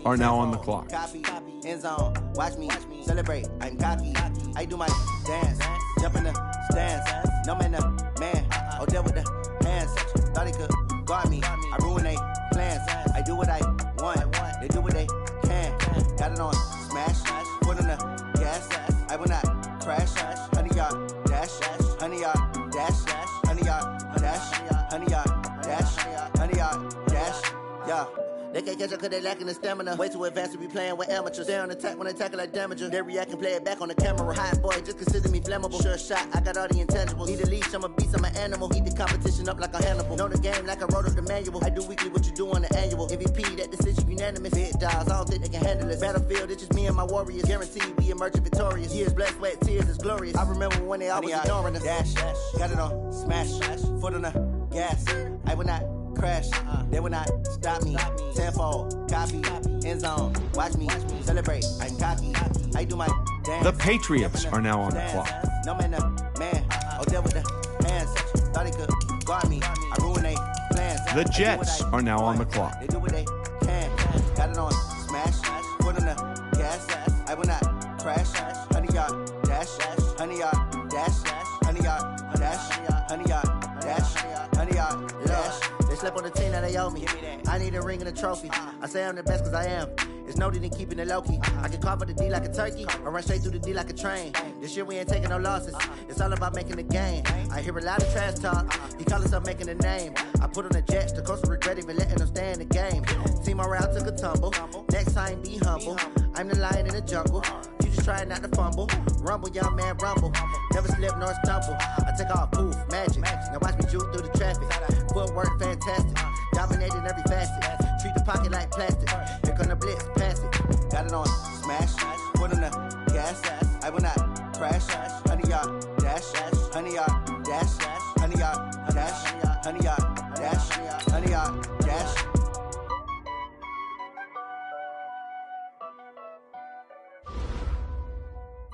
are now on the clock. Copy, end zone, watch me celebrate. I'm cocky. I do my dance, jump in the stands. No man, man. Oh, there with the hands. Thought he could guard me. I ruin they plans. I do what I want. They do what they can. Got it on smash. Foot on the gas. I will not crash. 100-yard dash. 100-yard dash. 100-yard dash. 100-yard dash. 100-yard dash. Yeah. They can't catch up cause they lacking the stamina. Way too advanced to be playing with amateurs. Stay on attack when they tackle like damager. They react and play it back on the camera. Hot boy, just consider me flammable. Sure shot, I got all the intangibles. Need a leash, I'm a beast, I'm an animal. Eat the competition up like a Hannibal. Know the game like I wrote up the manual. I do weekly what you do on the annual. MVP, that decision unanimous. Big dogs, I don't think they can handle it. Battlefield, it's just me and my warriors. Guaranteed we emerge victorious. Years, blood, sweat, tears, it's glorious. I remember when they always ignoring us. Dash, got it on smash. Foot on the gas. I will not crash, they will not stop me. Tenfold, copy, end zone, watch me celebrate. I'm cocky, I do my dance. The Patriots are now on the clock. No man, man. Oh, there with the hands. Thought he could guard me. I ruin they plans. The Jets are now on the clock. They do what they can. Got it on smash. Foot on the gas. I will not crash. 100-yard dash. 100-yard dash. 100-yard dash. 100-yard dash. 100-yard dash. They slept on the team that they owe me. I need a ring and a trophy. I say I'm the best cause I am. It's noted in keeping it low-key. I can carve up the D like a turkey or run straight through the D like a train. This year we ain't taking no losses. It's all about making the game. I hear a lot of trash talk. He call himself making a name. I put on the Jets. The coach will regret even letting them stay in the game. Team morale took a tumble. Next time be humble. I'm the lion in the jungle. You just try not to fumble. Rumble, young man, rumble. Never slip nor stumble. I take off, poof, magic. Now watch me juke through the traffic. Footwork fantastic. Dominating every facet. Treat the pocket like plastic. Here come the blitz, pass it. Got it on smash. Foot on the gas. I will not crash. 100-yard dash. 100-yard dash. 100-yard dash. 100-yard dash. 100-yard dash.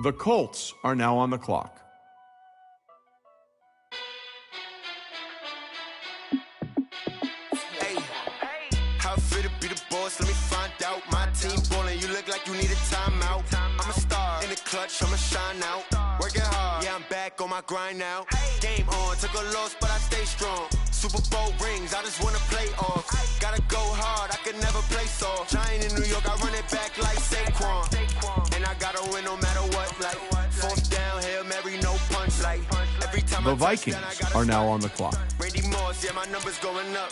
The Colts are now on the clock. Let me find out. My team ballin', you look like you need a timeout. I'm a star in the clutch, I'ma shine out. Working hard, yeah, I'm back on my grind now. Game on, took a loss, but I stay strong. Super Bowl rings, I just wanna play off. Gotta go hard, I could never play soft. Giant in New York, I run it back like Saquon. And I gotta win no matter what. Like fourth down, Hail Mary, no punch. Like every time The Vikings are now on the clock. Randy Moss, yeah, my numbers going up.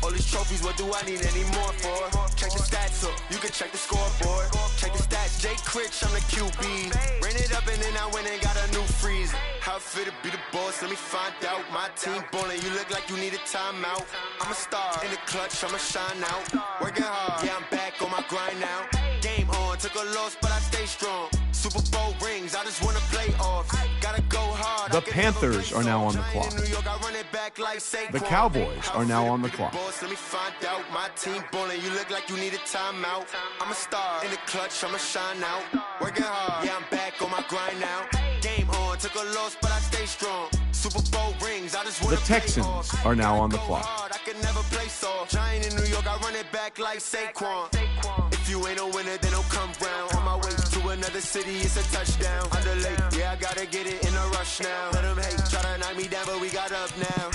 All these trophies, what do I need any more for? Check the stats up, you can check the scoreboard. Check the stats, Jake Critch, I'm the QB. Ran it up and then I went and got a new freeze. How it feel to be the boss, let me find out. My team ballin', you look like you need a timeout. I'm a star in the clutch, I'ma shine out. Working hard, yeah, I'm back on my grind now. Game on, took a loss, but I stay strong. Super Bowl rings, I just wanna play off. Gotta go hard. The Panthers are now on the clock. The Cowboys are now on the clock. Let me find out. My team ballin', you look like you need a timeout. I'm a star in the clutch, I'ma shine out. Working hard, yeah, I'm back on my grind now. Game on, took a loss, but I stay strong. Super Bowl rings, I just wanna The Texans are now on the clock. I can never play soft. Giant in New York, I run it back like Saquon. If you ain't a winner, then don't come round. On my way to another city, it's a touchdown. Underlay, yeah, I gotta get it in a rush now. Let them hate, try to knock me down, but we got up now.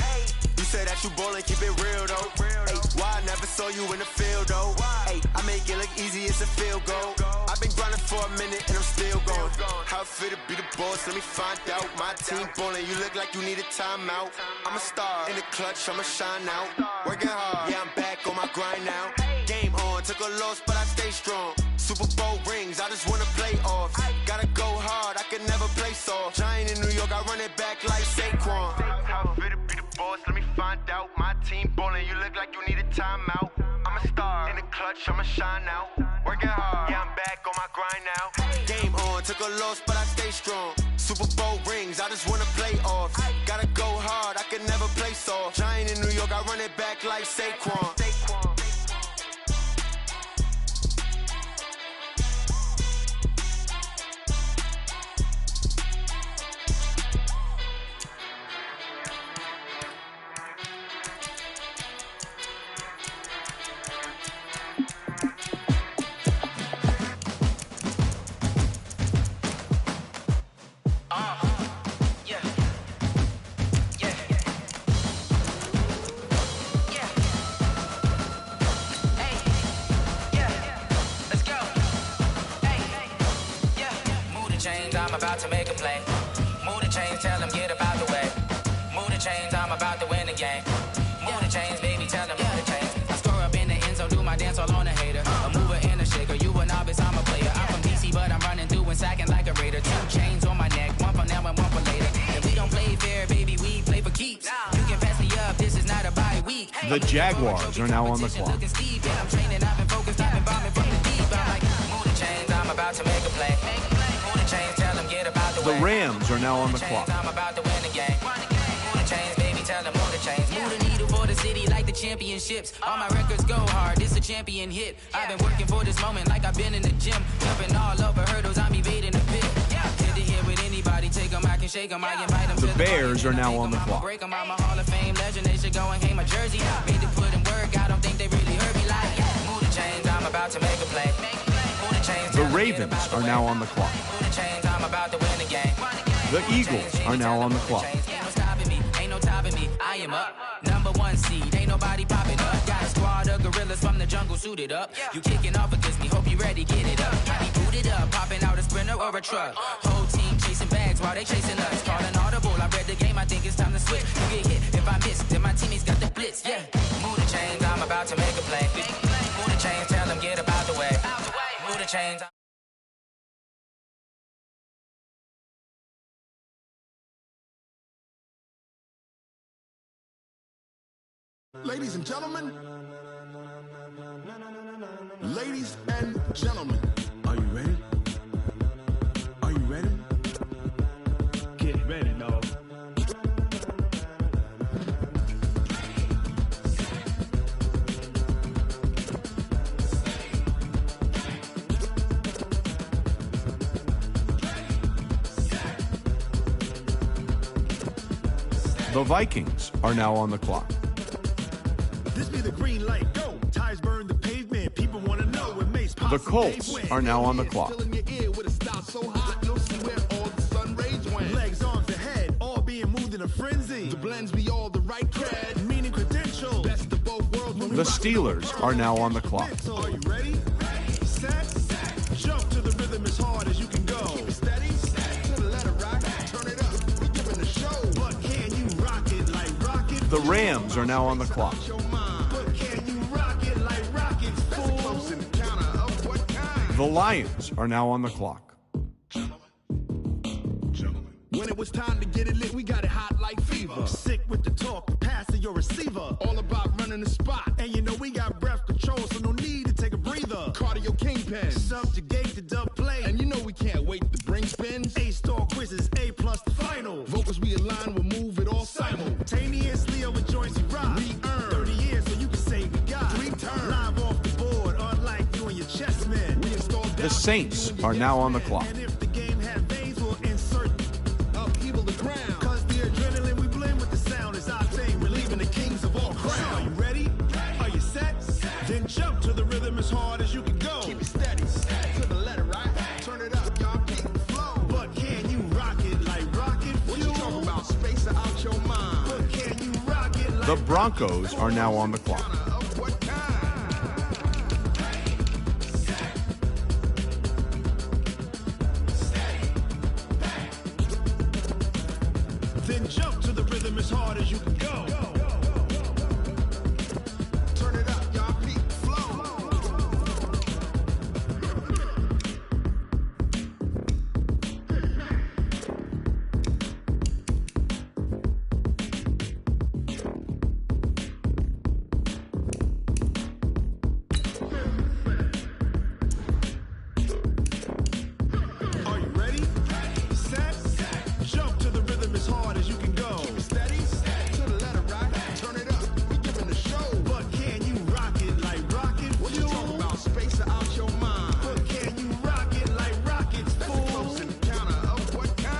You say that you ballin', keep it real though. Hey, why I never saw you in the field though? Hey, I make it look easy, it's a field goal. I've been grinding for a minute and I'm still going. How it feel to be the boss, let me find out. My team ballin', you look like you need a timeout. I'm a star in the clutch, I'ma shine out. Working hard, yeah, I'm back on my grind now. Game on, took a loss, but I stay strong. Super Bowl rings, I just wanna play off. Gotta go hard, I can never play soft. Giant in New York, I run it back like Saquon. How it feel to be the boss, let me find out. My team ballin', you look like you need a timeout. I'm a star in the clutch, I'ma shine out. Working hard, yeah, I'm back on my grind now. Game on, took a loss, but I stay strong. Super Bowl rings, I just wanna play off. Gotta go hard, I can never play soft. Giant in New York, I run it back like Saquon. about to make a play. Move the chains, tell them get about the way. Move the chains, I'm about to win the game. Move the chains, baby, tell them move the chains. I score up in the end zone, do my dance all on a hater. A mover and a shaker, you a novice, I'm a player. I'm from DC, but I'm running through and sacking like a raider. 2 chains on my neck, one for now and one for later. If we don't play fair, baby, we play for keeps. You can pass me up, this is not a bye week. The Jaguars are now on the clock. I'm training, I've been focused, I've been bombing from the deep. I'm like, move the chains, I'm about to make a play. Move the chains, tell them get about the way. The Rams are now on the clock. I'm about to win the game. Move the chains, baby, tell them move the chains. Move the needle for the city like the championships. All my records go hard, this a champion hit. I've been working for this moment like I've been in the gym. Jumping all over hurdles, I'm evading the pit. Hit to hit with anybody, take them, I can shake them, I invite them. The Bears are now on the clock. Break them, I'm a Hall of Fame legend, they should go and hang my jersey. Made to put in work, I don't think they really heard me like, move the chains, I'm about to make a play. Move the chains, The Ravens are now on the clock. move the chains, I'm about to win the game. The Eagles are now on the clock. Ain't no stopping me, ain't no topping me. I am up, #1 seed. Ain't nobody popping up. Got a squad of gorillas from the jungle suited up. You kicking off against me, hope you ready, get it up. I be booted up, popping out a sprinter or a truck. Whole team chasing bags while they chasing us. Calling audible, I read the game, I think it's time to switch. You get hit, if I miss, then my teammates got the blitz. Yeah, move the chains, I'm about to make a play. Move the chains, tell them get about the way. Move the chains. Ladies and gentlemen, ladies and gentlemen, are you ready? Are you ready? Get ready, dog. The Vikings are now on the clock. This be the green light, go. Tires burn the pavement. People want to know what makes The Colts are now on the clock. Filling your ear with a style so hot, you'll see where all the sun rays went. Legs, arms, and head, all being moved in a frenzy. The blends be all the right cred, meaning credentials. Best of both worlds. The Steelers are now on the clock. Are you ready? Set. Jump to the rhythm as hard as you can go. Keep it steady. To the letter rock. Turn it up. We giving a show. But can you rock it like rocket? The Rams are now on the clock. The Lions are now on the clock. When it was time to get it lit, we got it hot like fever. Sick with the talk, the pass of your receiver. All about running the spot. And you know we got breath control, so no need to take a breather. Cardio kingpin, subjugate the dub play. And you know we can't wait to bring spins. A-star quizzes, A+ the final. Vocals we align, we'll move it all simultaneously over joints we rock. We earn 30 years, so you can say we got 3 turns. Live off the board, unlike you and your chess man. We installed The Saints are now on the clock. and if the game had veins, we'll insert upheaval the ground. Cause the adrenaline we blend with the sound is our thing. Relieving the kings of all crowns. Are you ready? Are you set? Then jump to the rhythm as hard as you can go. Keep it steady. To the letter, right? Turn it up, y'all keep the flow. But can you rock it like rocket fuel? What you talking about? Space out your mind. But can you rock it like The Broncos are now on the clock. of what kind? Then jump to the rhythm as hard as you can go. Turn it up, y'all keep the flow. Are you ready? Set. Jump to the rhythm as hard as you can go. Keep it steady. To the letter, right? Turn it up. We giving the show. But can you rock it like rocket fuel? What you talking about? Space out your mind. But can you rock it like rockets, fool? That's a close encounter of what kind?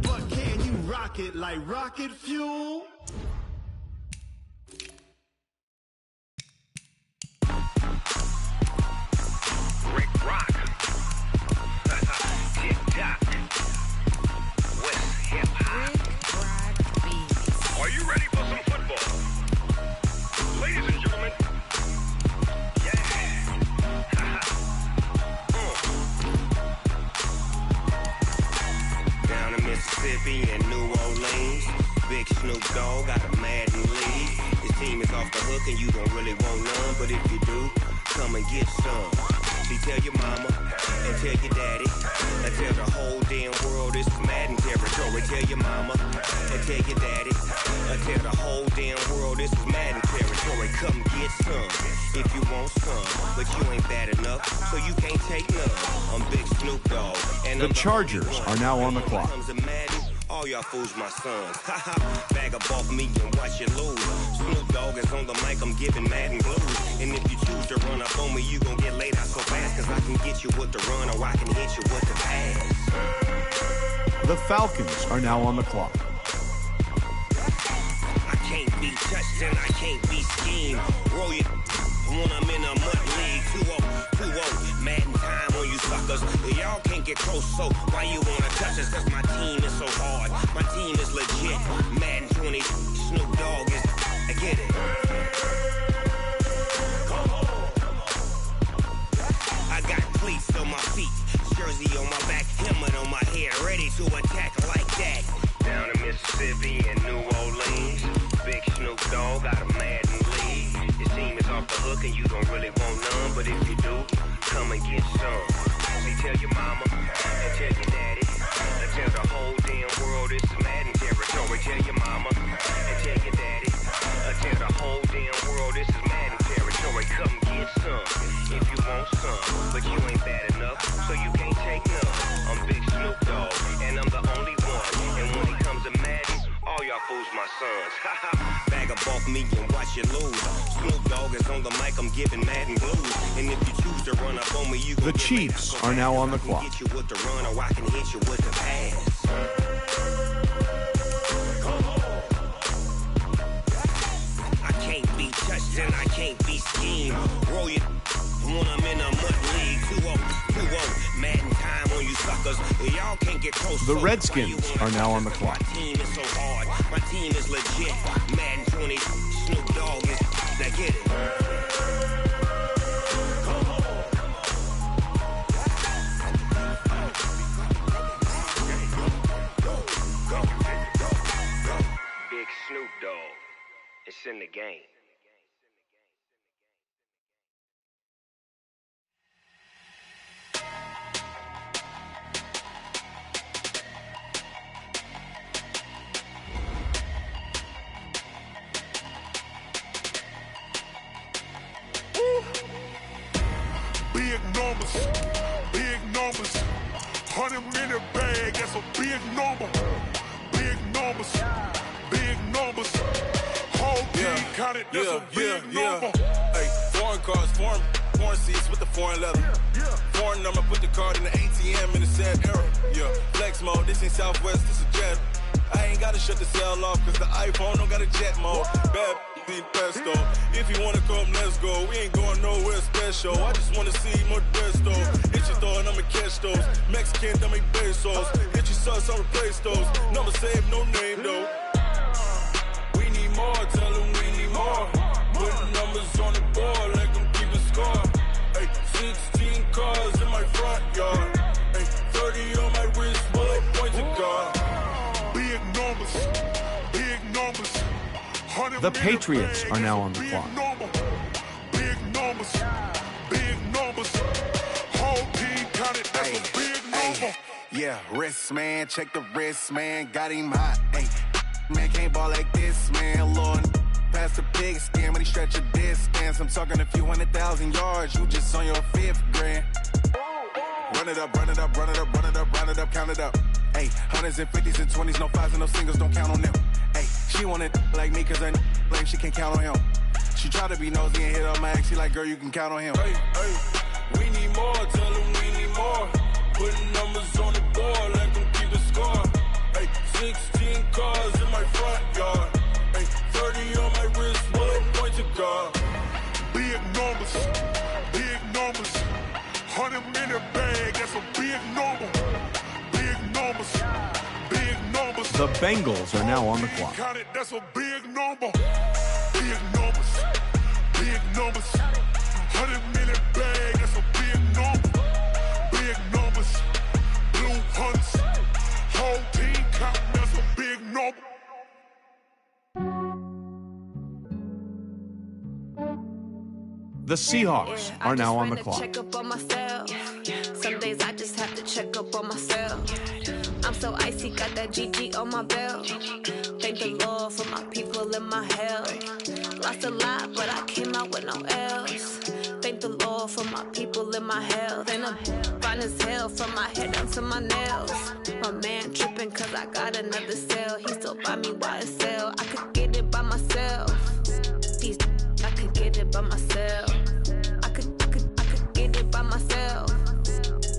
But can you rock it like rocket fuel? Rick Rock. Tick-tock. West hip-hop. Are you ready for some football? Dogg got a Madden league. His team is off the hook and you don't really want none, but if you do, come and get some. See, tell your mama and tell your daddy and tell the whole damn world this is Madden territory. Tell your mama and tell your daddy and tell the whole damn world this is Madden territory. Come get some if you want some, but you ain't bad enough, so you can't take none. I'm Big Snoop Dogg, and The Chargers are now on the clock. All y'all fools my sons. Bag up off me and watch you lose. Snoop Dogg is on the mic, I'm giving Madden blues. And if you choose to run up on me, you gon' get laid out so fast. Cause I can get you with the run or I can hit you with the pass. The Falcons are now on the clock. I can't be touched and I can't be schemed. Roll you when I'm in a mud league. 2-0, Madden time on you suckers. Y'all can't get close, so why you wanna touch us? Cause my team is so hard. My team is legit. Madden 20, Snoop Dogg is, I get it. I got cleats on my feet, jersey on my back, helmet on my head, ready to attack like that. Down in Mississippi and New Orleans, Big Snoop Dogg got a Madden league. His team is off the hook and you don't really want none, but if you do, come and get some. See, tell your mama and tell your daddy and tell the whole damn world this is Madden territory. Tell your mama and tell your daddy and tell the whole damn world this is Madden territory. Come get some if you want some, but you ain't bad enough, so you can't take none. I'm Big Snoop Dogg, and I'm the only one. And when it comes to Madden, all y'all fools my sons. Bag up off me and watch you lose. Snoop Dogg is on the mic, I'm giving Madden blues. And if you choose to run up on me, you The Chiefs are now on the clock. Get you with the run or I can hit you with the pass. I can't be touched and I can't be schemed. Roll you when I'm in a mud league. 2-0, Madden time on you suckers. Y'all can't get close. The Redskins are now on the clock. My team is so hard. My team is legit. Madden 20, Snoop Dogg is, now get it. Big Snoop Dogg, it's in the game. Big numbers, 100-minute bag, that's a big number. Big numbers, whole team counted, that's a big number. Hey, foreign cars, foreign seats with the foreign leather. Foreign number, put the card in the ATM in the sad era. Yeah, flex mode, this ain't Southwest, this a jet. I ain't gotta shut the cell off, cause the iPhone don't got a jet mode. Bad need pesto. If you wanna come, let's go. We ain't going nowhere special. I just wanna see more pesto. Hit your thought, I'ma catch those. Mexican, dummy pesos. Hit your sus, I'll replace those. Number saved, no name though. We need more, tell them we need more. Putting numbers on the board, like them keep a score. Hey, 16 cars in my front yard. Hey, 30 on my wrist, bullet point to God. Big numbers. The Patriots are now on the clock. Big numbers. Whole team counted, that's a big number. Yeah, wrist man, check the wrist man, got him hot. Ay, man can't ball like this, man. Lord, past the pig skin, but he stretch a distance. I'm talking a few 100,000 yards, you just on your 5th grand. Run it up, count it up. Ay, hundreds and 50s and 20s, no 5s and no singles, don't count on them. Ay, she want it like me, cause her like she can't count on him. She try to be nosy and hit on my ex, she like, girl, you can count on him. Hey, we need more, tell them we need more. Putting numbers on the board, like them keep a score. Hey, 16 cars in my front yard. Hey, 30 on my wrist, bullet point to God. Big numbers. 100-minute bag, that's a big number. Big numbers. The Bengals are now on the clock. That's a big number. Big numbers. 100-minute bag, that's a big number. Big numbers. Blue hunts. Whole team count, that's a big number. The Seahawks are now on the clock. Check up on myself. Some days I just have to check up on myself. I'm so icy, got that GG on my belt. Thank the Lord for my people in my health. Lost a lot, but I came out with no L's. Thank the Lord for my people in my health. And I'm fine as hell from my head down to my nails. My man tripping cause I got another sale. He still buy me YSL. I could get it by myself. These I could get it by myself. I could get it by myself.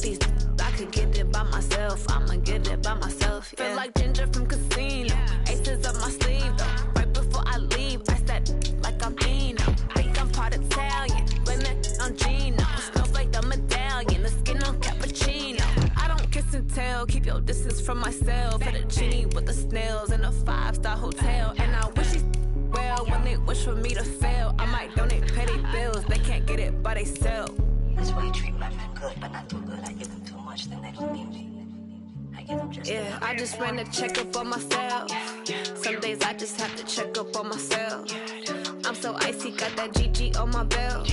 These I could get it by myself. I'ma get it by myself. Yeah. Feel like Ginger from Casino. Aces up my sleeve though. Right before I leave, I said like I'm Dino. Think I'm part Italian. Blame it on Gino. Smells like the medallion. The skin on cappuccino. I don't kiss and tell. Keep your distance from myself. At a genie with the snails in a 5-star hotel. And I wish he's well when they wish for me to fail. I might donate petty bills. They can't get it by themselves. That's why you treat my friend good, but not too good. I give them too much, then they don't need me. I give them just enough. I just ran to check up on myself. Some days I just have to check up on myself. I'm so icy, got that GG on my belt.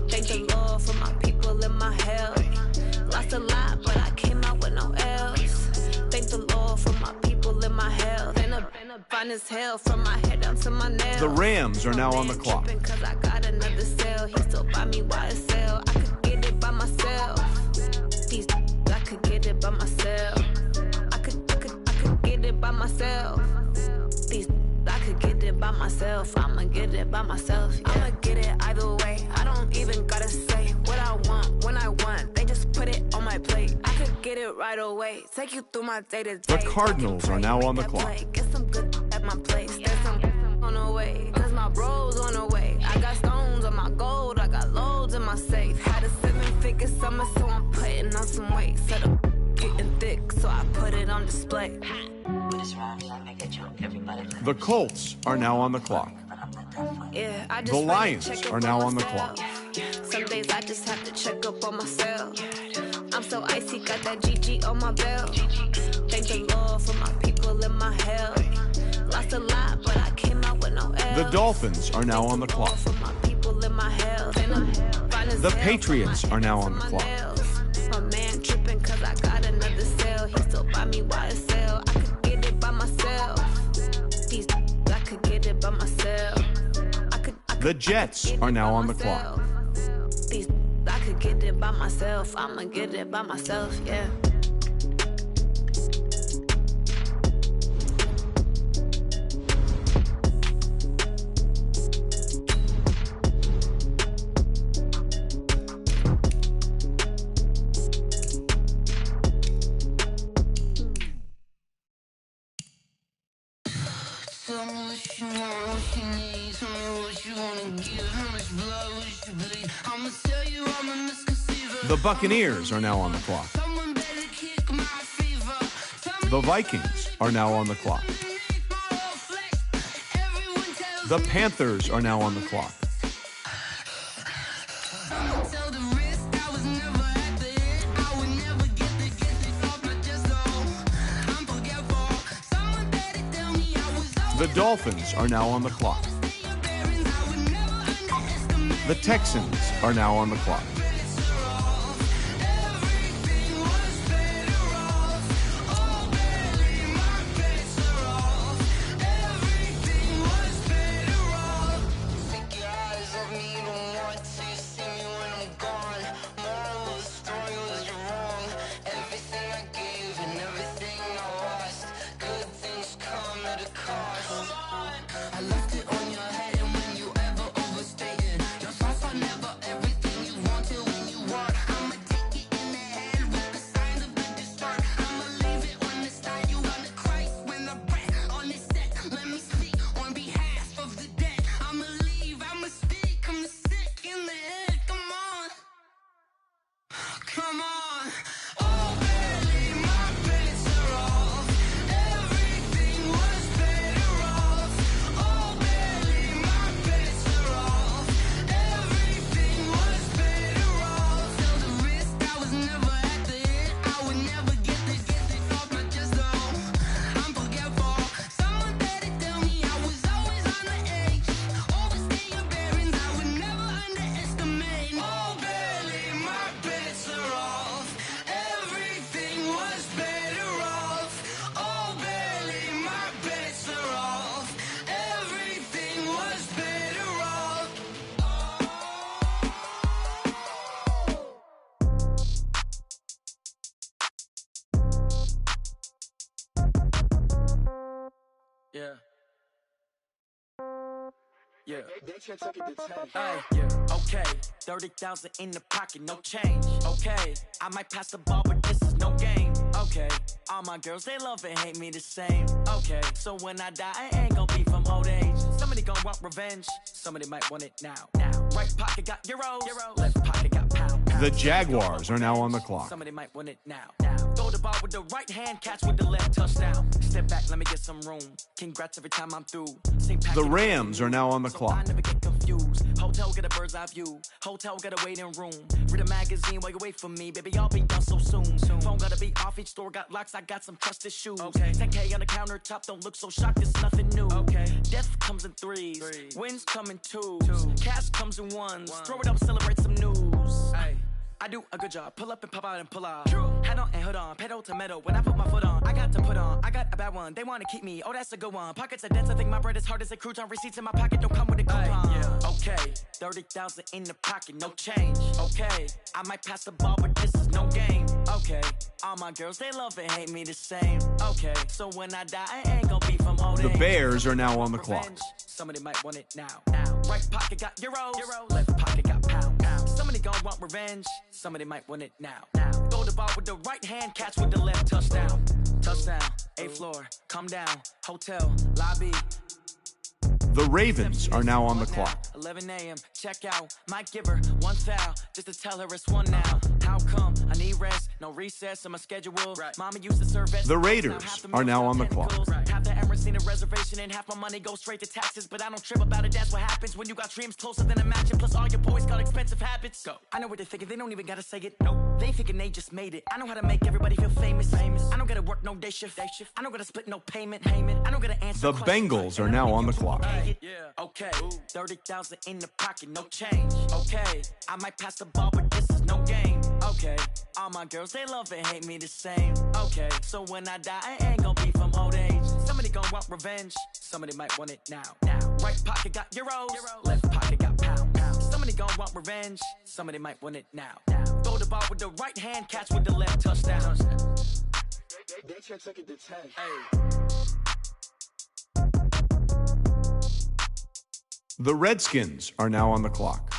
Thank the Lord for my people in my health. Lost a lot, but I came out with no L's. Thank the Lord for my people in my health. And I'm fine as hell from my head down to my nails. The Rams are now on the clock. Cause I got another sale. He still buy me YSL. I could get it by myself. These I could get it by myself. I could get it by myself. These I could get it by myself. I'ma get it by myself. Yeah. I'ma get it either way. I don't even gotta say what I want when I want. They just put it on my plate. I could get it right away. Take you through my day to day. The Cardinals are now on the clock. Get some good at my place. There's some on the way. Cause my bros on the way. I got stones on my gold. I got loads in my safe. Had a 7-figure summer, so I'm putting on some weight. Set up getting thick, so I put it on display. The Colts are now on the clock. Yeah, I just the Lions are now on the clock. Some days I just have to check up on myself. I'm so icy, got that GG on my belt. Thank the Lord for my people in my health. Lost a lot, but I came out with no L's. The Dolphins are now on the clock. The Patriots are now on the clock. My man tripping cause I got another sale. He still buy me YSL. I could get it by myself. These I could get it by myself. The Jets are now on the clock. These I could get it by myself. I'ma get it by myself, yeah. The Buccaneers are now on the clock. The Vikings are now on the clock. The Panthers are now on the clock. The Dolphins are now on the clock. The Texans are now on the clock. Yeah. Okay, 30,000 in the pocket, no change. Okay, I might pass the ball, but this is no game. Okay, all my girls, they love and hate me the same. Okay, so when I die, I ain't gonna be from old age. Somebody gonna want revenge, somebody might want it now. Right pocket got euros, left pocket got pound. The Jaguars are now on the clock. Somebody might want it now. Throw the ball with the right hand, catch with the left, touchdown. Step back, let me get some room. Congrats every time I'm through. The Rams are now on the clock. I never get confused. Hotel get a bird's eye view. Hotel get a waiting room. Read a magazine while you wait for me. Baby, I'll be done so soon. Phone gotta be off, each store got locks. I got some trusted shoes. 10K on the countertop, don't look so shocked, it's nothing new. Death comes in threes. Wins come in twos. Cash comes in ones. Throw it up, celebrate some news. I do a good job. Pull up and pop out and pull out. Head on and hood on. Pedal to metal. When I put my foot on, I got to put on. I got a bad one. They want to keep me. Oh, that's a good one. Pockets are dense. I think my bread is hard as a crouton. Receipts in my pocket don't come with a coupon. Okay, 30,000 in the pocket, no change. Okay, I might pass the ball, but this is no game. Okay, all my girls, they love and hate me the same. Okay, so when I die, I ain't gonna be from old age. The Bears are now on the clock. Somebody might want it now. Right pocket got euros. Left pocket got pound. Somebody gon' want revenge. Somebody might want it now. Throw the ball with the right hand, catch with the left, touchdown. Touchdown, 8th floor, come down, hotel, lobby. The Ravens are now on the clock. 11 a.m., check out, might give her one foul, just to tell her it's one now. How come? I need rest, no recess in my schedule. Mama used to serve vegetables. The Raiders are now on the clock. Half the Emirates need a reservation and half my money goes straight to taxes. But I don't trip about it, that's what happens when you got dreams closer than a match. And plus all your boys got expensive habits. Go. I know what they're thinking, they don't even gotta say it. Nope. They thinking they just made it. I know how to make everybody feel famous. I don't gotta work no day shift. I don't gotta split no payment. I don't gotta answer The Bengals are now on the clock. Okay, 30,000 in the pocket, no change. Okay, I might pass the ball, but this is no game. Okay, all my girls, they love and hate me the same. Okay, so when I die, I ain't gonna be from old age. Somebody gon' want revenge, somebody might want it now. Right pocket got euros, left pocket got pound. Somebody gon' want revenge, somebody might want it now. Throw the ball with the right hand, catch with the left, touchdown. They took it to 10. The Redskins are now on the clock.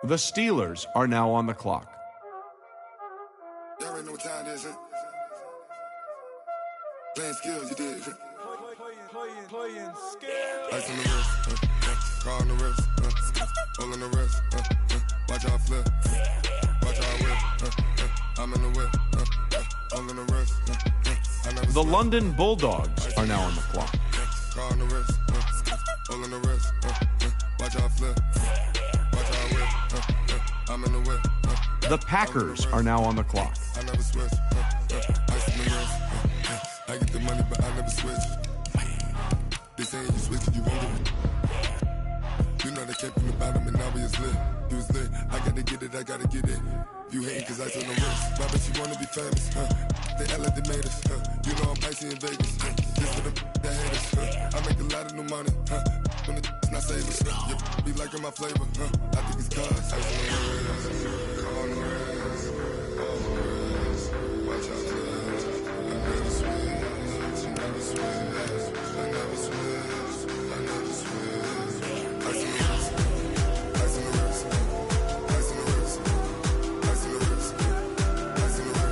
The Steelers are now on the clock. Y'all already know what time it is, huh? Playing skills, you did. Playing skills. Ice on the wrist, car on the wrist, hole in the wrist, watch out flip, watch out whip, I'm in the whip, hole in the wrist, I never The London Bulldogs are now on the clock. Car on the wrist, hole in the wrist, watch out flip, watch out whip, I'm in the whip. The Packers are now on the clock. I never switch, ice on the wrist, I get the money but I never switch. They say you switch, you won't get it. You know they came from the bottom and now we is lit. You was lit, I gotta get it, I gotta get it. You hating cause I on the wrist. Why bet you wanna be famous, They hella they made us, You know I'm icy in Vegas, Just for the that haters, I make a lot of new money, When it's not savings, You be liking my flavor, I think it's cause I on the wrist, watch out, I never switch, I never switch, I never switch, I never switch. Ice in the wrist, ice in the wrist, ice in the wrist, ice in the wrist, ice in the wrist,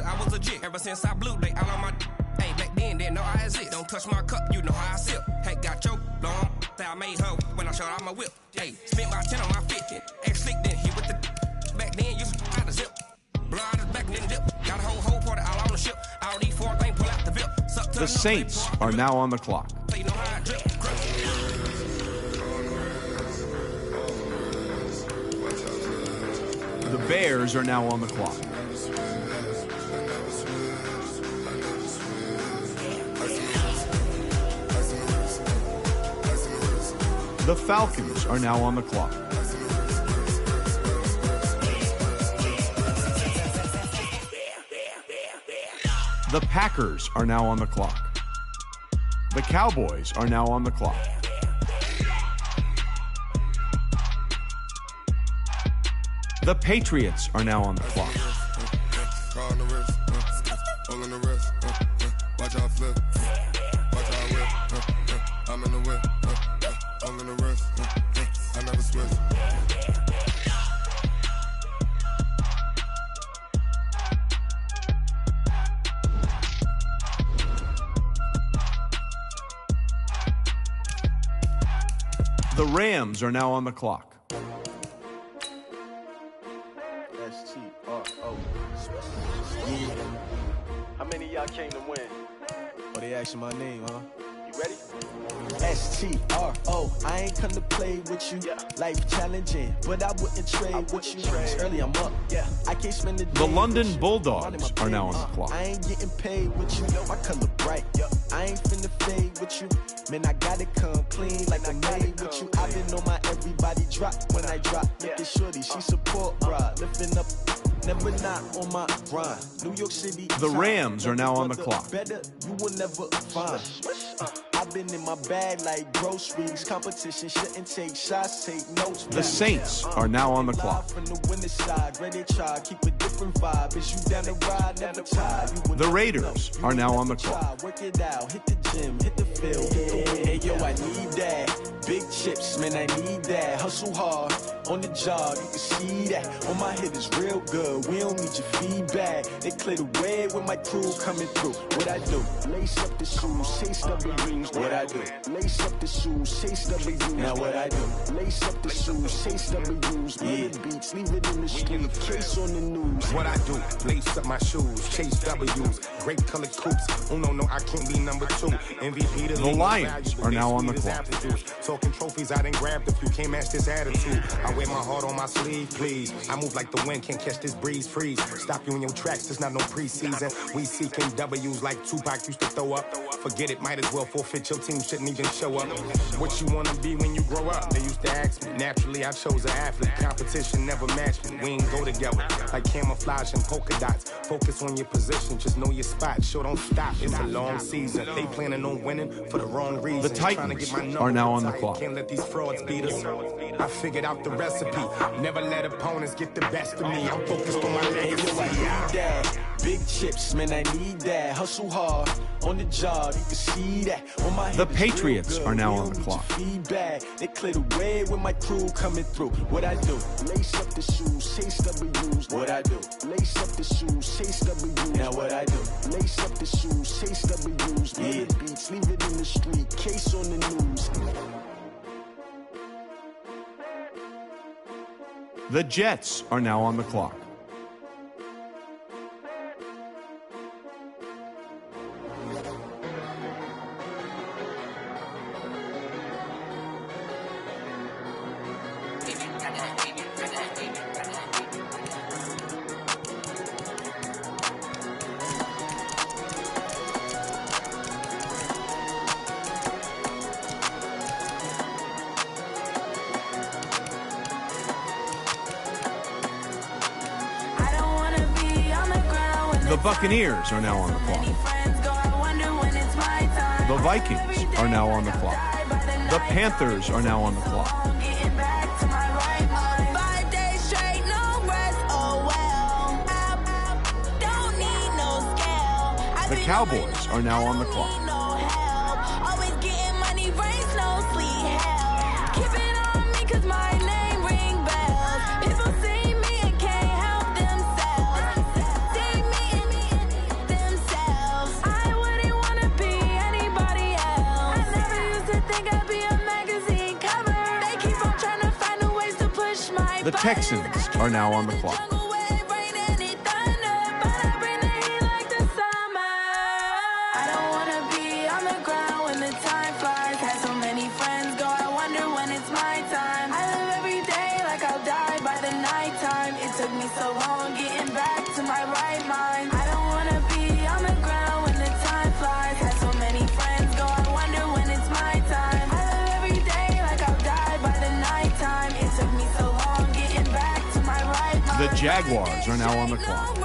I was legit ever since I blew they all on my hey back then didn't know I exist. Don't touch my cup, you know how I sip. Hey, got your long I made her when I showed out my whip. Hey, spent about 10 on my 50. Ex slick then hit with the back then used to how to zip. Blood is back then dip. Got a whole party all on the ship. All these four things pull out the bip. The Saints are now on the clock. So you know how I drip. The Bears are now on the clock. The Falcons are now on the clock. The Packers are now on the clock. The Cowboys are now on the clock. The Patriots are now on the clock. Watch out flip. Watch out whip. I'm in the whip. I'm in the wrist. I never switch. The Rams are now on the clock. S-T-R-O. How many of y'all came to win? Oh, they asking my name, huh? You ready? S-T-R-O. I ain't come to play with you. Life challenging, but I wouldn't trade with you. It's early, I'm up. I can't spend the day. The London Bulldogs are now on the clock. I ain't getting paid with you. My color bright. I ain't finna fade with you. Man, I gotta come clean like I made with you. I been on my everybody drop when I drop. Look at shorty, she support rod. Lifting up, never not on my grind. New York City. The Rams are now on the clock. Better, you will never find. I've been in my bag like groceries. Competition shouldn't take shots, take notes. The Saints are now on the clock. From the winning side, ready to try, keep a different vibe. Is you down the ride, never tired. The Raiders are now on the clock. Work it out, hit the gym, hit the field. Hey, yo, I need that. Big chips, man, I need that. Hustle hard on the job, you can see that. On my head is real good, we don't need your feedback. They clear the way with my crew coming through. What I do? Lace up the shoes, chase W's. What I do? Lace up the shoes, chase W's. Now what I do? Lace up the shoes, chase W's. Yeah, beats, leave it in the street, case on the news. What I do? Lace up my shoes, chase W's. Great colored coops. Oh no, I can't be number 2. MVP the Lions are now on the clock. Talking trophies, I didn't grab if you can't match this attitude. I wear my heart on my sleeve, please. I move like the wind, can't catch this breeze, freeze. Stop you in your tracks, there's not no preseason. We seeking W's like Tupac used to throw up. Forget it, might as well forfeit, your team shouldn't even show up. What you wanna be when you grow up? They used to ask me. Naturally, I chose an athlete. Competition never matched me. We ain't go together. Like camouflage and polka dots. Focus on your position, just know your spot. Sure, don't stop, it's a long season. They planning on winning for the wrong reason. The Titans are now on the clock. Can't let these frauds beat us. I figured out the recipe. Never let opponents get the best of me. I'm focused on my legacy. I need that. Big chips, man, I need that. Hustle hard on the job, you can see that. On my the Patriots are now on the clock. Feedback. They clear the way with my crew coming through. What I do? Lace up the shoes, chase W's. What I do? Lace up the shoes, chase W's. Now what I do? Lace up the shoes, chase W's. Yeah, beats, leave it in the street, case on the news. The Jets are now on the clock. The Buccaneers are now on the clock. The Vikings are now on the clock. The Panthers are now on the clock. The Cowboys are now on the clock. The Texans are now on the clock. So long getting back to my right mind. I don't wanna be on the ground when the time flies. Had so many friends go, I wonder when it's my time. I live every day like I'll die. Jaguars are now on the clock.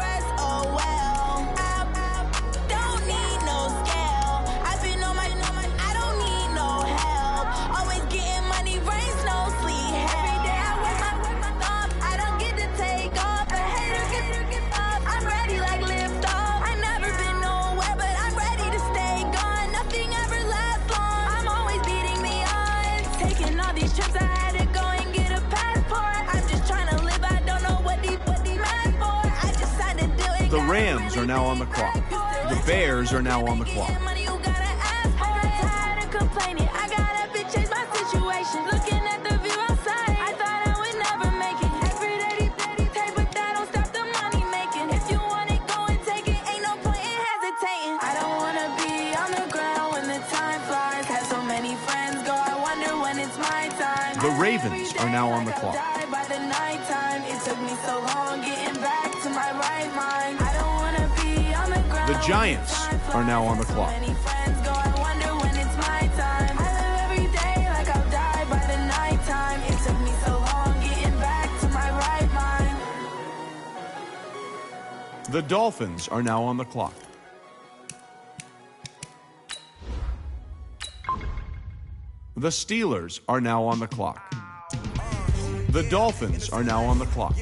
The Rams are now on the clock. The Bears are now on the clock. The Ravens are now on the clock. The Giants are now on the clock. The Dolphins are now on the clock. The Steelers are now on the clock. The Dolphins are now on the clock.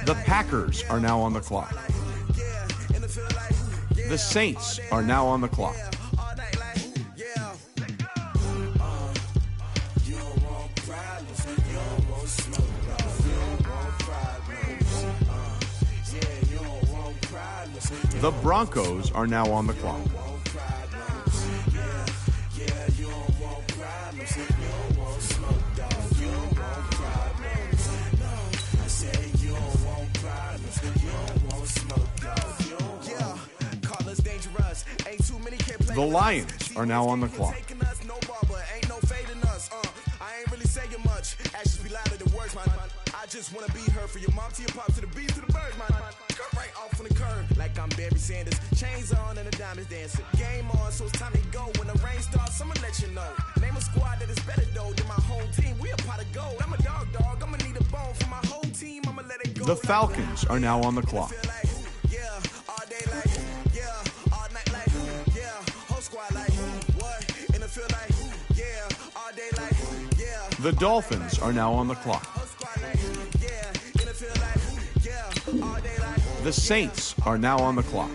The Packers are now on the clock. The Saints are now on the clock. The Broncos are now on the clock. The Lions are now on the clock. I just wanna be her for your mom to your pop to the beat to the birds, man. Cut right off on the curb like I'm Barry Sanders. Chains on and the diamonds dancing. Game on, so it's time to go. When the rain starts, I'ma let you know. Name a squad that is better though than my whole team. We a pot of gold. I'm a dog. I'ma need a bone for my whole team. I'ma let it go. The Falcons are now on the clock. The Dolphins are now on the clock. The Saints are now on the clock.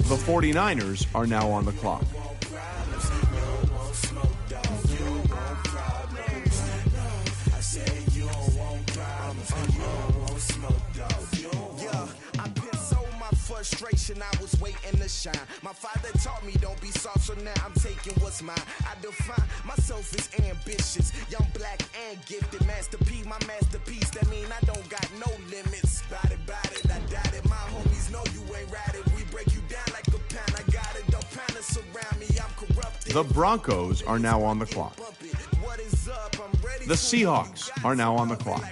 The 49ers are now on the clock. Frustration, I was waiting to shine. My father taught me don't be soft, so now I'm taking what's mine. I define myself as ambitious, young, black, and gifted. Master P, my masterpiece. That mean I don't got no limits. Bout it, I doubt it. My homies know you ain't ratted. We break you down like a pound. I got it, don't pound us around me. I'm corrupted. The Broncos are now on the clock. The Seahawks are now on the clock.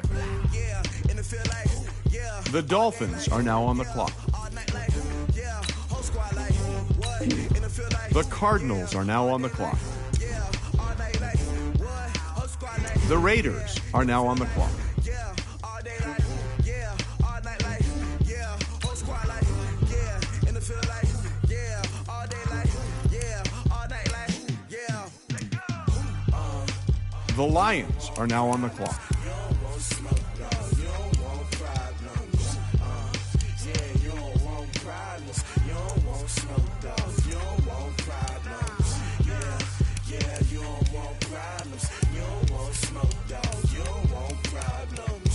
The Dolphins are now on the clock. The Cardinals are now on the clock. The Raiders are now on the clock. The Lions are now on the clock.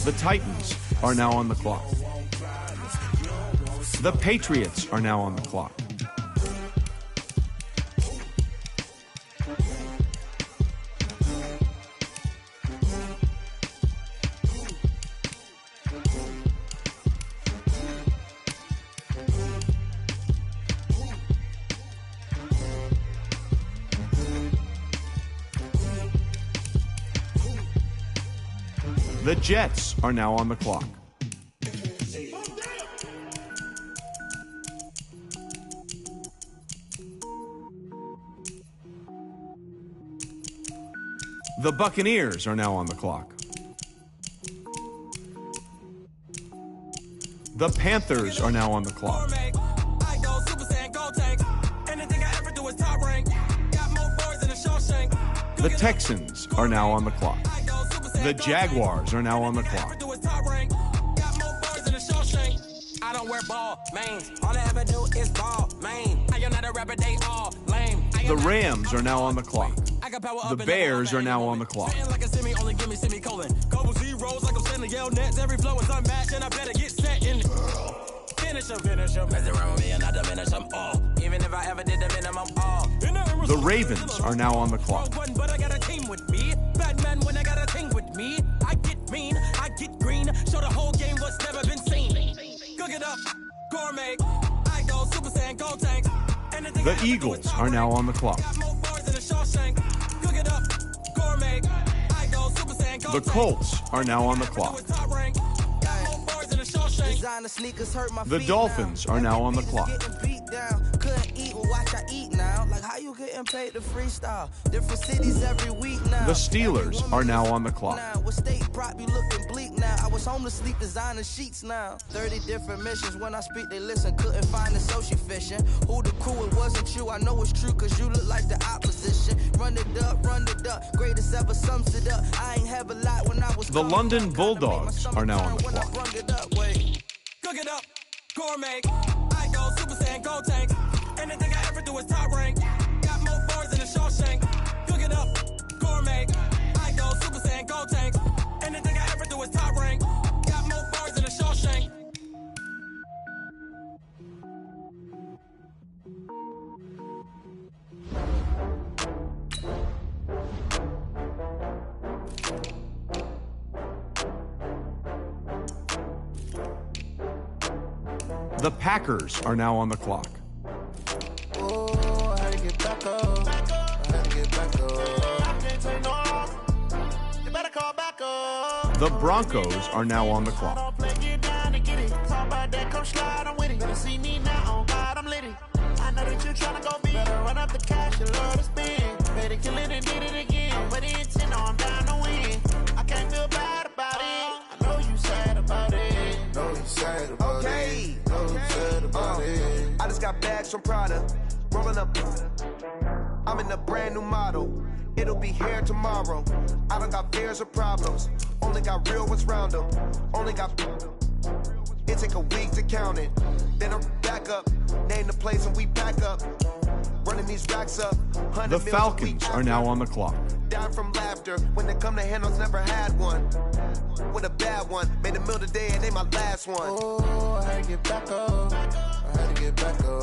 The Titans are now on the clock. The Patriots are now on the clock. The Jets are now on the clock. The Buccaneers are now on the clock. The Panthers are now on the clock. The Texans are now on the clock. The Jaguars are now on the clock. I don't wear ball, man. All I ever do is ball, man. I am not a rapper, they all lame. The Rams are now on the clock. The Bears are now on the clock. Like a semi, only give me semicolon. Couple zeros like I'm sending yell nets. Every flow is unmatched, and I better get set in. Finish them. Mess around with me and I diminish them all. Even if I ever did the minimum all. The Ravens are now on the clock. But I got a team with me. Batman when I got a team with me. I get mean, I get green. Show the whole game what's never been seen. Cook it up, gourmet. I go Super Saiyan, go tank. The Eagles are now on the clock. The Colts are now on the clock. The Dolphins are now on the clock. Couldn't eat, well, watch I eat now. Like how you getting paid to freestyle? Different cities every week now. The Steelers are now on the clock. With state prop, you looking bleak now. I was home to sleep designing sheets now. 30 different missions. When I speak, they listen. Couldn't find it, so she fishing. Who the crew? It wasn't you. I know it's true, cause you look like the opposition. Run it up. Greatest ever sums it up. I ain't have a lot when I was. The London Bulldogs are now on the clock. Cook it up, gourmet. I go Super Saiyan, go tank. Anything I ever do is top rank. Got more bars than a Shawshank. Cook it up, gourmet. I go Super Saiyan, go tank. Anything I ever do is top rank. Got more bars than a Shawshank. The Packers are now on the clock. Oh, I had to get back up. I had to get back up. I can't take no off. You better call back up. The Broncos are now on the clock. I don't play, get down and get it. Talk about that, come slide, I'm with it. Better see me now, on God, I'm lit it. I know that you're trying to go big. Better run up the cash, you love to spend. Better kill it and did it again. But it's in, I'm down to win. I can't feel bad about it. I know you sad about it. Know you sad about it. I just got bags from Prada, rolling up. I'm in a brand new model. It'll be here tomorrow. I don't got fears or problems. Only got real ones round them. Only got. It take a week to count it. Then I'm back up. Name the place and we pack up. Running these racks up. The Falcons are now on the clock. Down from laughter. When they come to handles, never had one. With a bad one. Made a meal today and they my last one. Oh, I had to get back up. I had to get back up.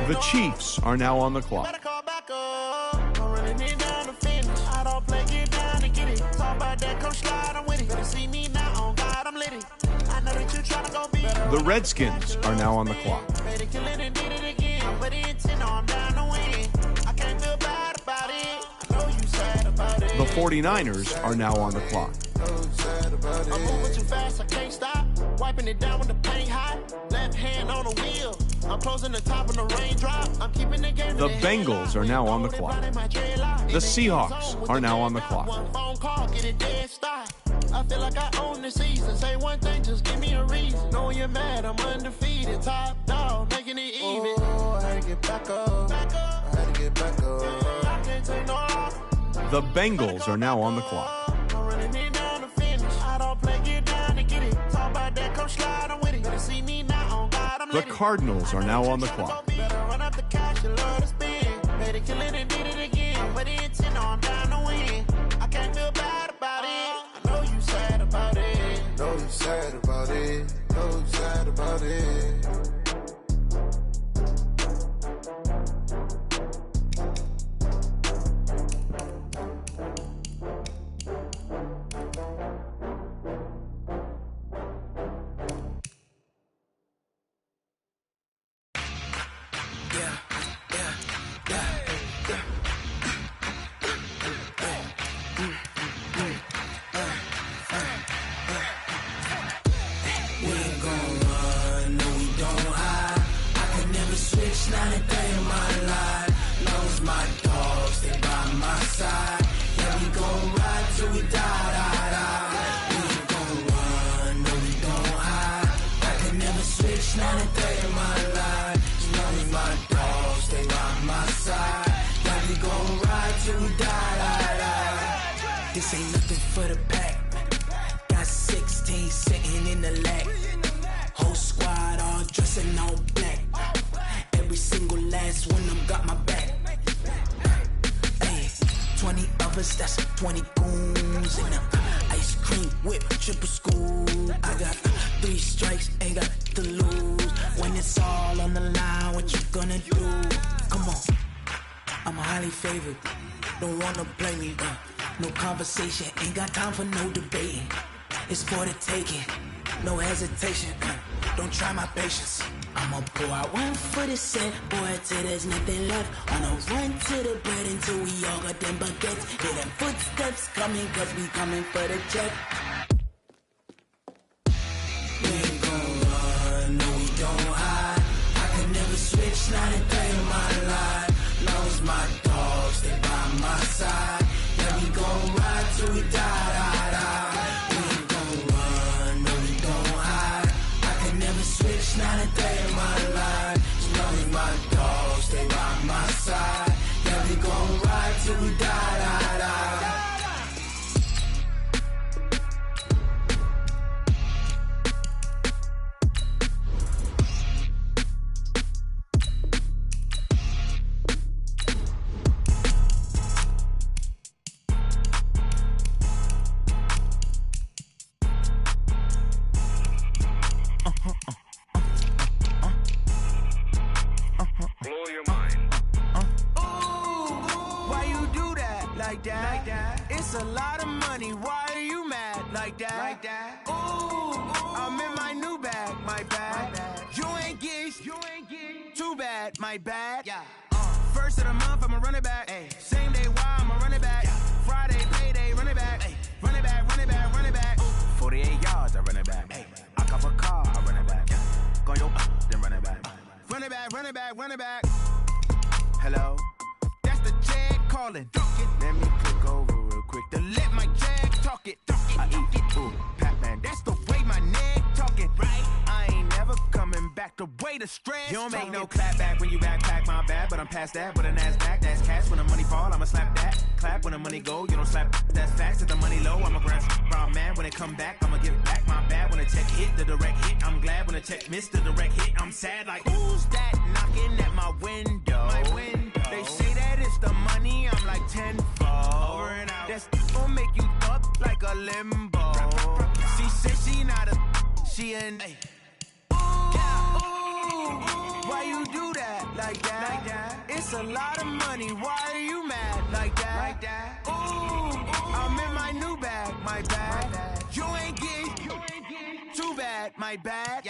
The Chiefs are now on the clock. Better call back up. I'm running it down to finish. I don't play, get down and get it. Talk about that, come slide, I'm with it. Better see me now, on God, I'm lit it. I know that you're trying to go big. The Redskins are now on the clock. Better kill it and did it again. But it's in, I'm down to win. I can't feel bad about it. I know you sad about it. The 49ers are now on the clock. I'm moving too fast, I can't stop. Wiping it down when the paint hot. Left hand on the wheel. I'm closing the top of the raindrop. I'm keeping the game. The Bengals are now on the clock. The Seahawks are now on the clock. One phone call, get it dead stop. I feel like I own the season. Say one thing, just give me a reason. Knowing you're mad, I'm undefeated. Top dog, making it even. Oh, I had to get back up. I had to get back up. I can't take no off. The Bengals are now on the clock. I'm running it down to finish. I don't play, get down and get it. Talk about that, come slide, I'm with it. Better see me now, on God, I'm The Cardinals are now on the clock. better run up the cash, you love to spend. Better kill it and did it again. But it's in, I'm down to win. I can't feel bad about it. I know you sad about it. Know you sad about it. Know you sad about it. This ain't nothing for the pack. Got 16 sitting in the lag. Whole squad all dressing all black. Every single last one of them got my back. Hey, 20 of us, that's 20 goons in them. Ice cream whip, triple school. I got 3 strikes, ain't got to lose. When it's all on the line, what you gonna do? Come on, I'm highly favored. Don't wanna blame me, no conversation, ain't got time for no debating. It's for the taking, no hesitation, don't try my patience. I'ma pour out one for the set, boy, till there's nothing left. On a run to the bread until we all got them baguettes. Hear them footsteps coming, cause we coming for the check. We ain't gon' run, no we don't hide. I can never switch, not a day in my life. Long as my dogs, they by my side. Yeah, we gon' ride till we die, die, die. We ain't gon' run, no we don't hide. I can never switch, not a day in my life. As long as my dogs, they by my side. Yeah, we gon' ride till we die, die, die. Blow your mind. Why you do that like that? It's a lot of money. Why are you mad like that? Ooh, I'm in my new bag, my bad. You ain't get too bad, my bad. First of the month, I'ma run it back. Same day, why I'ma run it back. Friday, payday, run it back. Run it back, run it back, run it back. 48 yards, I run it back. I cop a car, I run it back. Go your then run it back. Run it back, run it back, run it back. Hello? That's the Jag calling. Let me click over real quick to let my Jag talk it. I eat it, ooh, Pac-Man. That's the way my neck talking. Right? I ain't never coming back the way the stress. You don't make no clap back when you backpack, my bad. But I'm past that with a NASDAQ. That's cash when the money fall, I'ma slap that. Clap when the money go, you don't slap. That's facts. If the money low, I'ma grab brown man. When it come back, I'ma give back my bad. When the check hit, the direct hit. I'm glad when the check missed the direct hit. I'm sad like, who's that knocking at my window? They say that it's the money, I'm like tenfold. Over and out. That's gon' make you up like a limbo. She said she not a, she an. Why you do that like that? It's a lot of money, why are you mad like that? Ooh, I'm in my new bag, my bad. You ain't get too bad, my bad.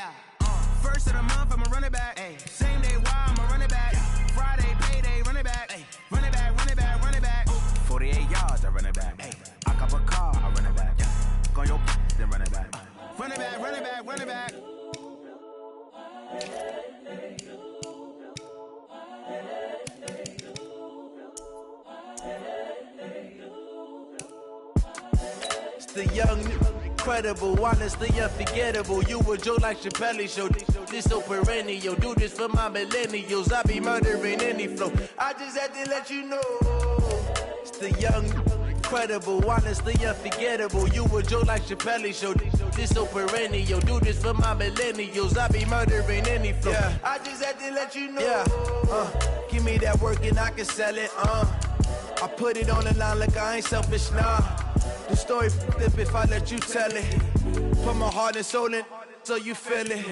First of the month, I'ma run it back. Same day, why I'ma run it back. Friday, payday, run it back. Run it back, run it back, run it back. 48 yards, I run it back. I cop a car, I run it back. Go your then run it back. Run it back, run it back, run it back. It's the young, incredible, honestly unforgettable. You a Joe like Chappelle show. This so perennial. Do this for my millennials. I be murdering any flow. I just had to let you know. It's the young, incredible, honestly unforgettable. You a Joe like Chappelle show. This so perennial. Do this for my millennials. I be murdering any flow. Yeah. I just had to let you know. Yeah. Give me that work and I can sell it. I put it on the line like I ain't selfish, nah. The story flip if I let you tell it. Put my heart and soul in so you feel it.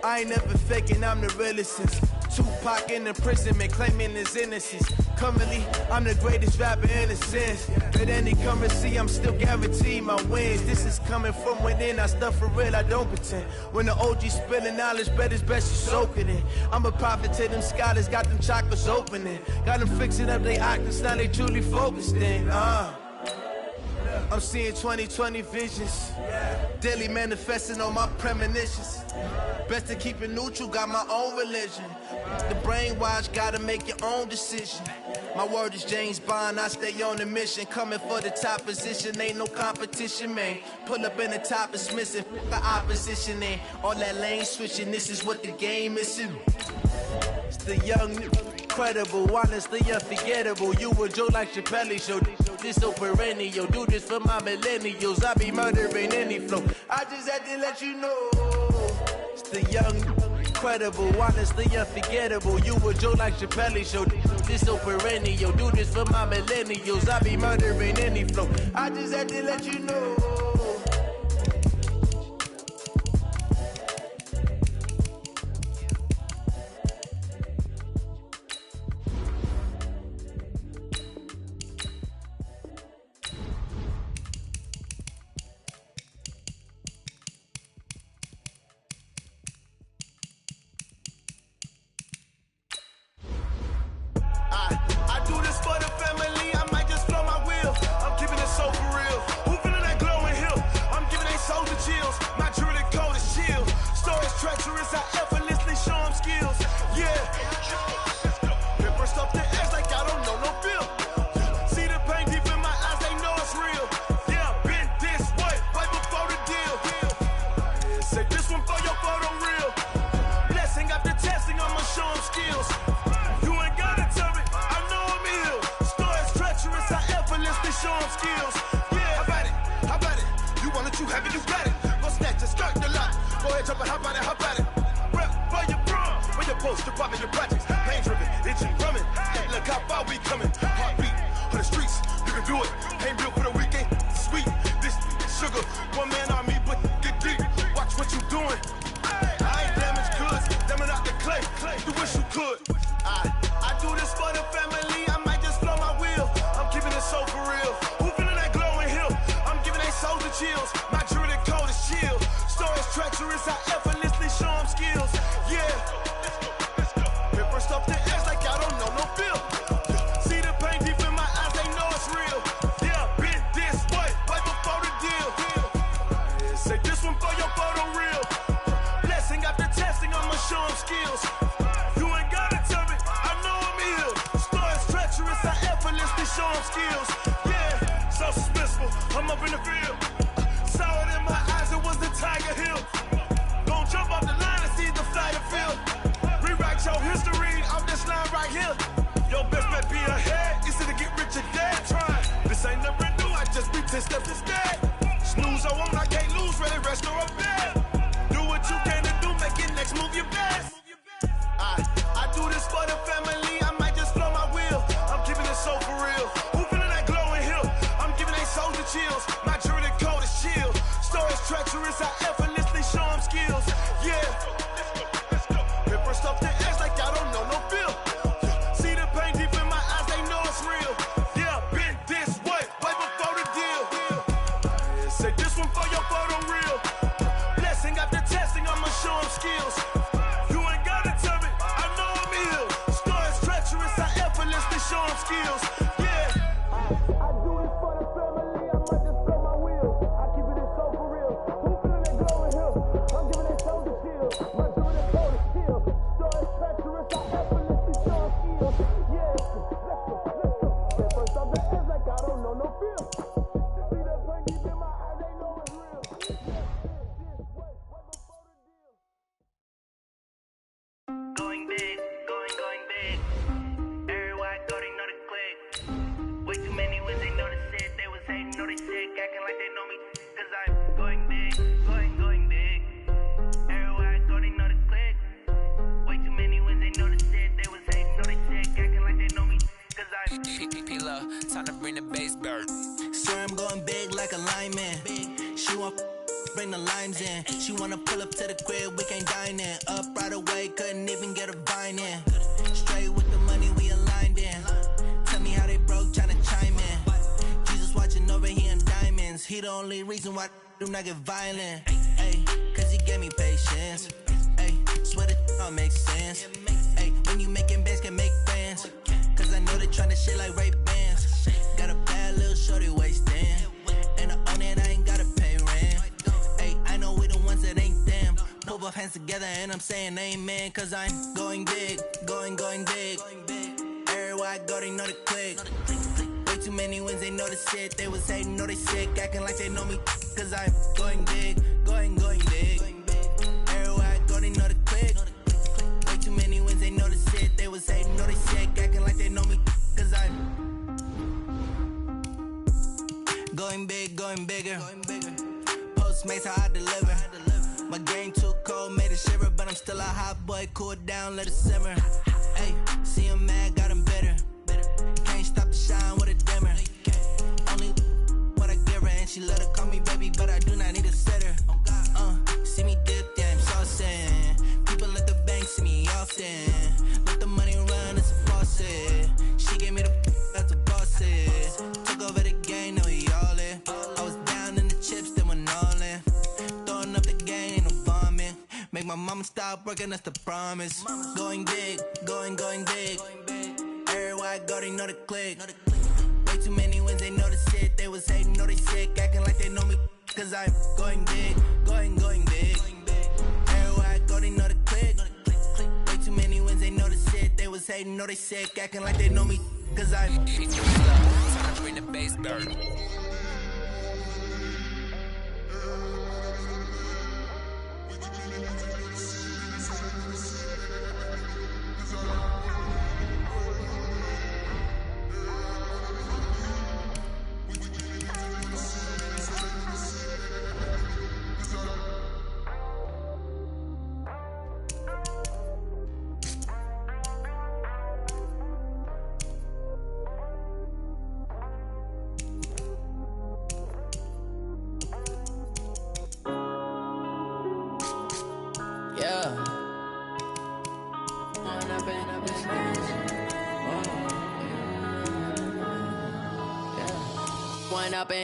I ain't never faking, I'm the realest since Tupac in the imprisonment, claiming his innocence. Currently, I'm the greatest rapper in a sense. But any currency, I'm still guaranteed my wins. This is coming from within, I stuff for real, I don't pretend. When the OG spilling knowledge, bet it's best you soak it in. I'm a prophet to them scholars, got them chakras opening. Got them fixing up they octaves, now they truly focused in. I'm seeing 2020 visions, daily manifesting on my premonitions. Best to keep it neutral, got my own religion. The brainwash, gotta make your own decision. My word is James Bond, I stay on the mission. Coming for the top position, ain't no competition, man. Pull up in the top, it's missing, the opposition ain't. All that lane switching, this is what the game is. It's the young, incredible, honestly unforgettable. You a joke like Chappelle show. This so perennial. Do this for my millennials. I be murdering any flow. I just had to let you know. It's the young, incredible, honestly unforgettable. You a joke like Chappelle show. This so perennial. Do this for my millennials. I be murdering any flow. I just had to let you know. I do this for the family, I might just flow my wheel. I'm keeping it so for real. Who feeling that glowing hill? I'm giving they soldier chills. My jewelry code is chill. Stories treacherous, I effortlessly show them skills. Yeah. Pepper stuff the edge like I don't know no feel. See the pain deep in my eyes, they know it's real. Yeah, been this way, right before the deal. Say this one for your photo real. Blessing after testing, I'ma show them skills. You ain't gotta tell me, I know I'm ill. Stories treacherous, I effortlessly show them skills. Yeah, how about it? How about it? You want it, you have it, you got it. Go snatch it, skirt the lot. Go ahead, jump it, how about it, how about it? Rep for your bro, for your poster, popping your projects. Pain driven, itching, drumming. Look how far we coming. Heartbeat for the streets, you can do it. Ain't built for the weekend, sweet. This sugar, one man army, but get deep. Watch what you doing. I ain't damaged goods, damn it out the clay. You wish you could. I do this for the family, I might just flow my wheel. I'm keeping it so for real. Who feeling that glowing hill? I'm giving they soldier chills. My jewelry code is chill. Stories treacherous, I effortlessly show them skills. Yeah. Pepper stuff the edge like I don't know no feel. See the pain deep in my eyes, they know it's real. Yeah, been this way, right before the deal. Say this one for your photo real. Blessing after testing, I'ma show them skills. You ain't gotta tell me, I know I'm ill. Stories treacherous, I effortlessly show them skills. Yeah, so suspenseful, I'm up in the field. Saw it in my eyes, it was the Tiger Hill. Gon' jump off the line and see the flight of field. Rewrite your history off this line right here. Your best bet be ahead, easy to get rich or dead. Trying, this ain't never new, I just be 10 steps instead. Snooze I won't, I can't lose, ready, rest or up bed. Do what you can to do, make it next move your best. I do this for the family, I might just flow my wheel. I'm keeping it so for real. Who feeling that glowing hill? I'm giving they soldier chills. My jewelry code is chill. Stories treacherous, I effortlessly show them skills. Yeah. Pepper stuff the edge like I don't know no feel. See the pain deep in my eyes, they know it's real. Yeah, been this way, right before the deal. Say this one for your photo real. Blessing after testing, I'ma show them skills. You ain't gotta tell me, I know I'm ill. Stories treacherous, I effortlessly show them skills. Yeah. I do this for the family, I might just blow my wheel. I keep it so for real. Who feeling that glowing hill? I'm giving they soldier chills. My jewelry code is chill. Stories treacherous, I effortlessly show them skills. Yeah, let's go. Pepper stuff the edge like I don't know no feel. See the pain deep in my eyes, they know it's real. Going big, going big. Everywhere I go, they know the click. Way too many wins, they know the shit. They was hating, know they sick, acting like they know me. Cause I'm going big, going big. Everywhere I go, they know the click. Way too many wins, they know the shit. They was hating, know they sick, acting like they know me. Cause I'm P-P-P-Love, time to bring the bass bird. Swear I'm going big like a lineman. She want bring the limes in. She wanna pull up to the crib, we can't dine in. Up right away, couldn't even get a vine in. Straight with the money, we aligned in. Tell me how they broke, tryna chime in. Jesus watching over here in diamonds. He the only reason why do not get violent. Ay, cause he gave me patience. Ay, swear that all makes sense. Ay, when you making bands, can make friends. Cause I know they tryna shit like Ray Bans. Got a bad little shorty wasting. And I own it, I ain't gotta pay rent. Ay, I know we the ones that ain't them. Put both hands together and I'm saying amen. Cause I'm going big, going big. Everywhere I go, they know the click. Way too many wins, they know the shit. They was hating, know they sick, acting like they know me. Cause I'm going big, going big. Everywhere I go, they know the click. Way too many wins, they know the going bigger. Postmates, how I deliver. My game too cold, made it shiver, but I'm still a hot boy. Cool down, let it simmer. Hey, see him mad, got him bitter. Can't stop the shine with a dimmer. Only what I give her, and she let her call me baby, but I do not need a sitter. See me dip, yeah, I'm saucing. People at the bank see me often. Let the money run, it's a faucet. She gave me the that's a boss is. Took over the game, now we all in. I was down in the chips, then went all in. Throwing up the game, ain't no bombing. Make my mama stop working, that's the promise. Going big, going big. Everywhere I go, they know the click. Way too many wins, they know the shit. They was hating, know they sick, acting like they know me. Cause I'm going big, going big. Everywhere I go, they know the click. Way too many wins, they know the shit. They was hating, know they sick, acting like they know me. Cause I'm time to bring the bass burn.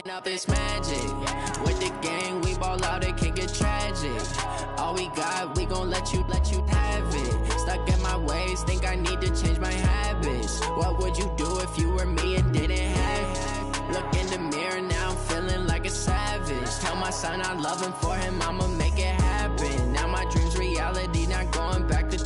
Up this magic. With the gang, we ball out, it can get tragic. All we got, we gon' let you have it. Stuck in my ways, think I need to change my habits. What would you do if you were me and didn't have it? Look in the mirror, now I'm feeling like a savage. Tell my son I love him, for him I'ma make it happen. Now my dream's reality, not going back to.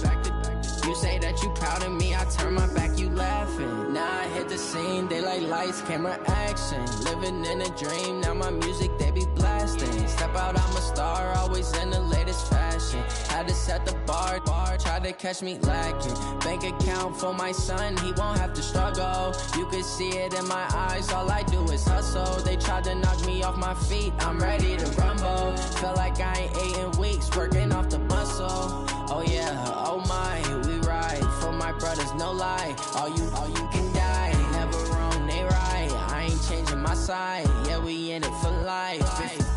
You say that you proud of me, I turn my back, you laughing. Now I hit the scene, they like lights, camera, action. Living in a dream, now my music, they be blasting. Step out, I'm a star, always in the latest fashion. Had to set the bar, try to catch me lacking. Bank account for my son, he won't have to struggle. You can see it in my eyes, all I do is hustle. They tried to knock me off my feet, I'm ready to rumble. Feel like I ain't ate in weeks, working off the muscle. Oh yeah, oh my, we ride for my brothers, no lie. All you can die, never wrong, they right. I ain't changing my side, yeah, we in it for life.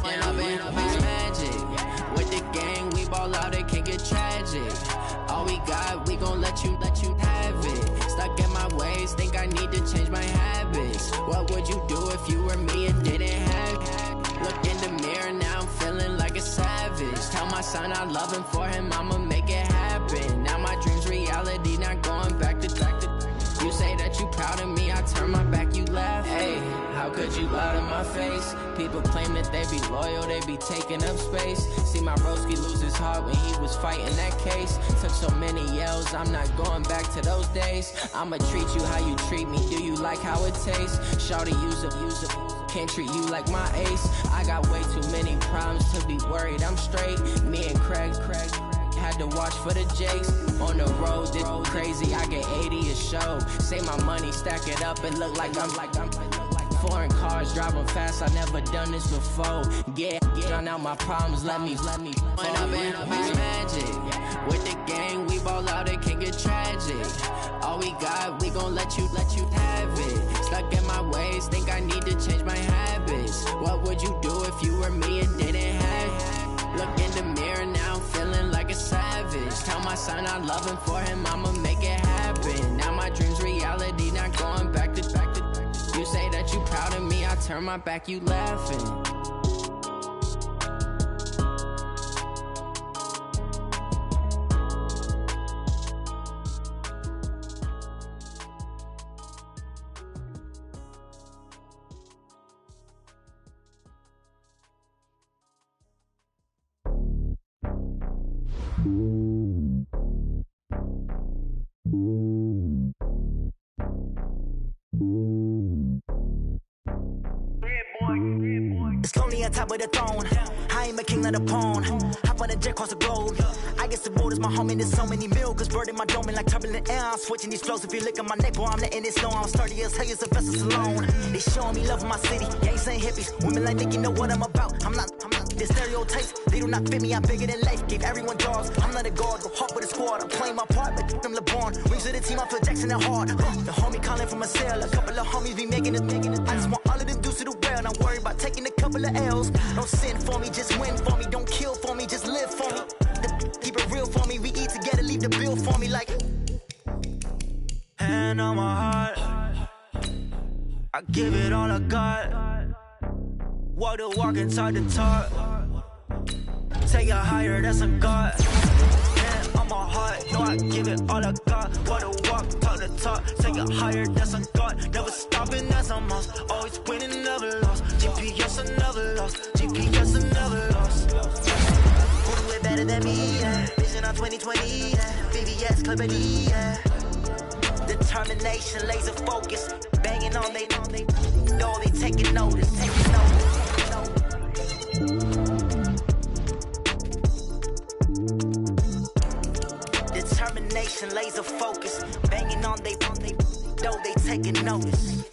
When I've been magic, with the gang, we ball out, it can get tragic. All we got, we gon' let you have it. Stuck in my ways, think I need to change my habits. What would you do if you were me and didn't have it? Look in the mirror, now I'm feeling like a savage. Tell my son I love him, for him I'ma make it happen. Now my dream's reality, not going back to. You say that you proud of me, I turn my back, you laugh. Hey, how could you lie to my face? People claim that they be loyal, they be taking up space. See my broski lose his heart when he was fighting that case. Took so many yells, I'm not going back to those days. I'ma treat you how you treat me, do you like how it tastes? Shawty, use it, can't treat you like my ace. I got way too many problems to be worried, I'm straight. Me and Craig had to watch for the Jakes. On the road, this crazy, I get 80 a show. Say my money, stack it up, it look like I'm foreign cars, driving fast, I never done this before. Yeah, drown out my problems, let me When I've been magic. With the gang, we ball out, it can get tragic. All we got, we gon' let you have it. Stuck in my ways, think I need to change my habits. What would you do if you were me and didn't have it? Look in the mirror, now I'm feeling like a savage. Tell my son I love him, for him I'ma make it happen. Now my dream's reality, not going back to. You say that you proud of me, I turn my back, you laughing. It's lonely me on top of the throne. I ain't a king, not a pawn. Hop on a jet across the globe. I guess the world is my home and there's so many milkers burning my dome like turbulent air. I'm switching these flows. If you look at my neck, boy, I'm letting it slow. I'm sturdy as hell, it's a vessel alone. They showing me love in my city. Yeah, ain't saying hippies. Women like Nicky know what I'm about. I'm not the stereotypes. They do not fit me. I'm bigger than life. Gave everyone jobs. I'm not a guard. Go hard with a squad. I'm playing my part, but them LeBron. Rings to the team. I feel Jackson and hard. The homie calling from a cell. A couple of homies be making it. I just want all of them dudes to the well. Not worried about taking a couple of L's. Don't sin for me, just win for me. Don't kill for me, just live for me. Keep it real for me. We eat together, leave the bill for me like. Hand on my heart, I give it all I got. Walk the walk inside the talk. Take it higher, that's a God. Hand on my heart, no, I give it all I got. Walk the walk, talk the talk. Take it higher, that's a God. Never stopping, that's a must. Always winning, never lost. GPS, I never lost. GPS, I never lost. Who do it better than me? Yeah. Vision on 2020. Yeah. VVS, Clipper D. Yeah. Determination, laser focus, banging on they know they taking notice, Determination, laser focus, banging on they know they taking notice.